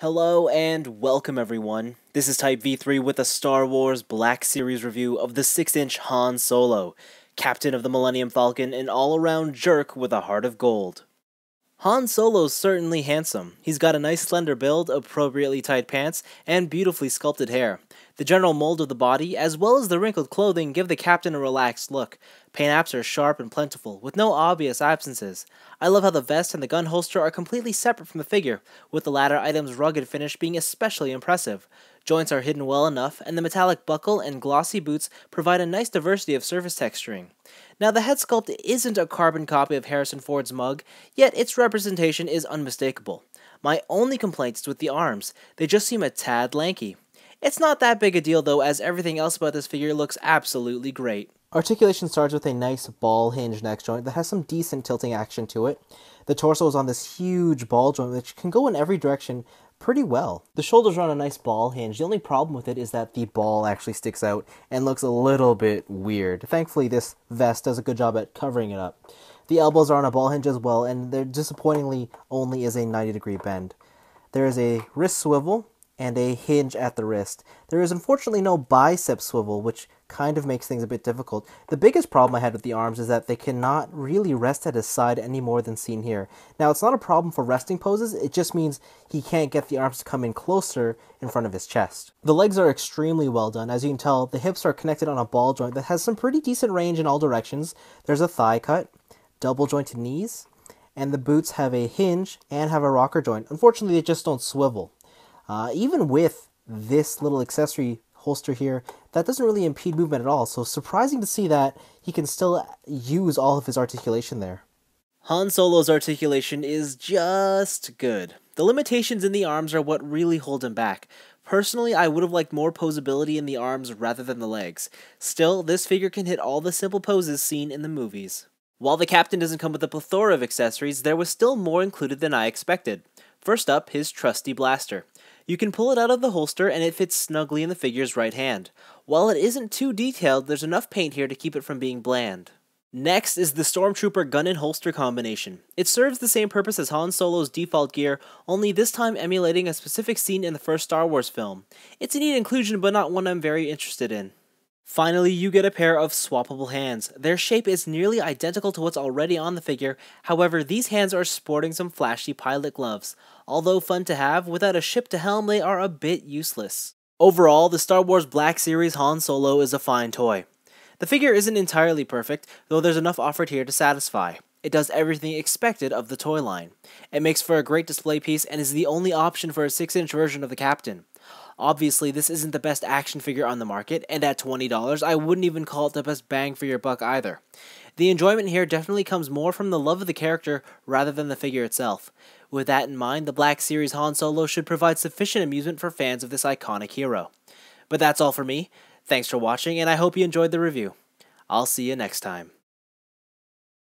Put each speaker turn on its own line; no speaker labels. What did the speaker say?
Hello and welcome everyone. This is Type V3 with a Star Wars Black Series review of the 6-inch Han Solo, captain of the Millennium Falcon and all-around jerk with a heart of gold. Han Solo's certainly handsome. He's got a nice slender build, appropriately tight pants, and beautifully sculpted hair. The general mold of the body, as well as the wrinkled clothing, give the captain a relaxed look. Paint apps are sharp and plentiful, with no obvious absences. I love how the vest and the gun holster are completely separate from the figure, with the latter item's rugged finish being especially impressive. Joints are hidden well enough, and the metallic buckle and glossy boots provide a nice diversity of surface texturing. Now, the head sculpt isn't a carbon copy of Harrison Ford's mug, yet its representation is unmistakable. My only complaint is with the arms. They just seem a tad lanky. It's not that big a deal though, as everything else about this figure looks absolutely great. Articulation starts with a nice ball hinge neck joint that has some decent tilting action to it. The torso is on this huge ball joint which can go in every direction pretty well. The shoulders are on a nice ball hinge. The only problem with it is that the ball actually sticks out and looks a little bit weird. Thankfully, this vest does a good job at covering it up. The elbows are on a ball hinge as well, and there disappointingly only is a 90-degree bend. There is a wrist swivel and a hinge at the wrist. There is unfortunately no bicep swivel, which kind of makes things a bit difficult. The biggest problem I had with the arms is that they cannot really rest at his side any more than seen here. Now, it's not a problem for resting poses, it just means he can't get the arms to come in closer in front of his chest. The legs are extremely well done. As you can tell, the hips are connected on a ball joint that has some pretty decent range in all directions. There's a thigh cut, double jointed knees, and the boots have a hinge and have a rocker joint. Unfortunately, they just don't swivel. Even with this little accessory holster here, that doesn't really impede movement at all, so surprising to see that he can still use all of his articulation there. Han Solo's articulation is just good. The limitations in the arms are what really hold him back. Personally, I would have liked more posability in the arms rather than the legs. Still, this figure can hit all the simple poses seen in the movies. While the captain doesn't come with a plethora of accessories, there was still more included than I expected. First up, his trusty blaster. You can pull it out of the holster and it fits snugly in the figure's right hand. While it isn't too detailed, there's enough paint here to keep it from being bland. Next is the Stormtrooper gun and holster combination. It serves the same purpose as Han Solo's default gear, only this time emulating a specific scene in the first Star Wars film. It's a neat inclusion, but not one I'm very interested in. Finally, you get a pair of swappable hands. Their shape is nearly identical to what's already on the figure, however these hands are sporting some flashy pilot gloves. Although fun to have, without a ship to helm they are a bit useless. Overall, the Star Wars Black Series Han Solo is a fine toy. The figure isn't entirely perfect, though there's enough offered here to satisfy. It does everything expected of the toy line. It makes for a great display piece and is the only option for a 6-inch version of the captain. Obviously, this isn't the best action figure on the market, and at $20, I wouldn't even call it the best bang for your buck either. The enjoyment here definitely comes more from the love of the character rather than the figure itself. With that in mind, the Black Series Han Solo should provide sufficient amusement for fans of this iconic hero. But that's all for me. Thanks for watching, and I hope you enjoyed the review. I'll see you next time.